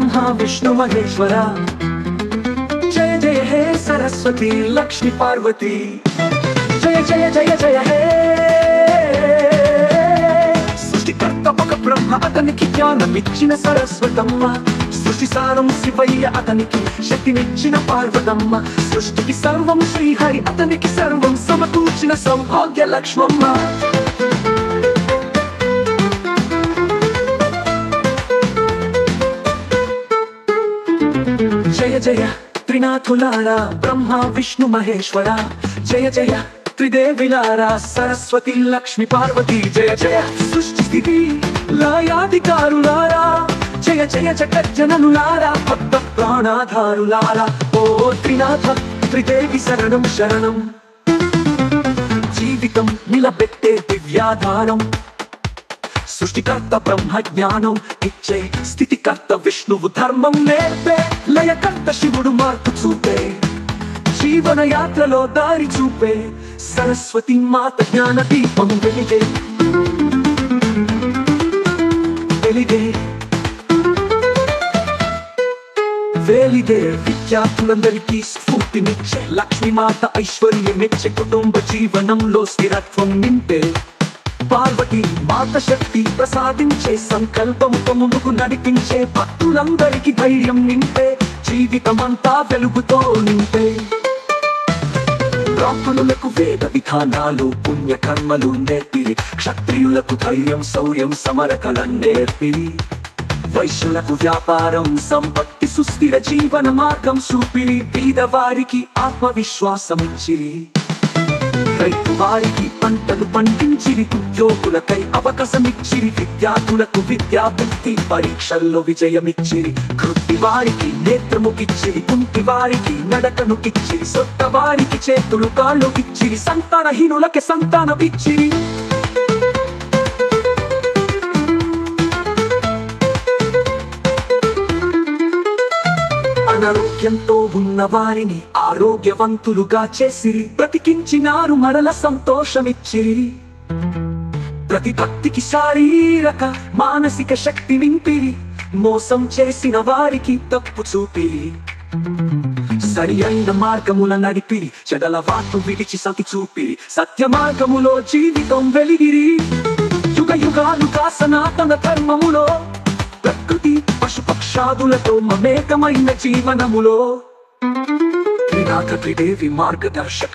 ब्रह्मा विष्णु महेश्वरा। जय जय हे सरस्वती लक्ष्मी पार्वती। जय जय जय जय हे सृष्टिकर्ता ఒక బ్రహ్మ, అతనికి జ్ఞానమిచ్చిన సరస్వతమ్మ। సృష్టి సారం శివయ్య, అతనికి శక్తినిచ్చిన పార్వతమ్మ। సృష్టికి సర్వం శ్రీహరి, అతనికి సర్వం సమకూర్చిన సౌభాగ్య లక్ష్మమ్మ। జయ జయ త్రినాథులారా, బ్రహ్మ విష్ణు మహేశ్వర। జయ జయ త్రిదేవిలారా, సరస్వతి లక్ష్మి పార్వతి। జయ జయ సృష్టి స్థితి లయాధికారులారా। జయ జయ జగజ్జననులారా, భక్త ప్రాణాధారులారా। ఓ త్రినాథ త్రిదేవి శరణం శరణం। జీవితం నిలబెట్టే దివ్యాధారం, సృష్టికర్త బ్రహ్మ జ్ఞానం ఇచ్చే, స్థితికర్త విష్ణువు ధర్మం నేర్పే, లయకర్త శివుడు మార్పు చూపే, జీవన యాత్రలో దారి చూపే, సరస్వతి మాత జ్ఞాన దీపం వెలిగే వెలిగే వెలిగే। విద్యార్థులందరికీ స్ఫూర్తినిచ్చే, లక్ష్మీ మాత ఐశ్వర్యమిచ్చే, కుటుంబ జీవనంలో స్థిరత్వం నింపే, పార్వతి మాత శక్తి ప్రసాదించే, సంకల్పముతో ముందుకు నడిపించే, భక్తులందరికీ ధైర్యం నింపే, జీవితమంతా వెలుగుతో నింపే। బ్రాహ్మణులకు వేద విధానాలు పుణ్యకర్మలు నేర్పిరి, క్షత్రియులకు ధైర్యం శౌర్యం సమరకళ నేర్పిరి, వైశ్యులకు వ్యాపారం సంపత్తి సుస్థిర జీవన మార్గం చూపిరి, పేదవారికి ఆత్మవిశ్వాసమిచ్చిరి, రైతు వారికి పంటలు పండించిరి, ఉద్యోగులకై అవకాశమిచ్చిరి, విద్యార్థులకు విద్యాబుద్ధి పరీక్షల్లో విజయమిచ్చిరి, కృతి వారికి నేత్రముకిచ్చిరి, కుంటి వారికి నడకనుకిచ్చిరి, సొట్ట వారికి చేతులు కాళ్ళుకిచ్చిరి, సంతానహీనులకి సంతానమిచ్చిరి। అనారోగ్యంతో ఉన్న వారిని ఆరోగ్యవంతులుగా చేసిరి, బ్రతికించినారు మరల సంతోషమిచ్చిరి, ప్రతి భక్తికి శారీరక మానసిక శక్తి నింపిరి, మోసం చేసిన వారికి తప్పు చూపిరి, సరి అయిన మార్గముల నడిపిరి, చెడలవాటు విడిచి సతి చూపిరి, సత్య మార్గములో జీవితం వెలిగిరి, యుగ యుగాలుగా సనాతన ధర్మములో ప్రకృతి పశుపక్షాదులతో మమేకమైన జీవనములో త్రినాథ త్రిదేవి మార్గదర్శక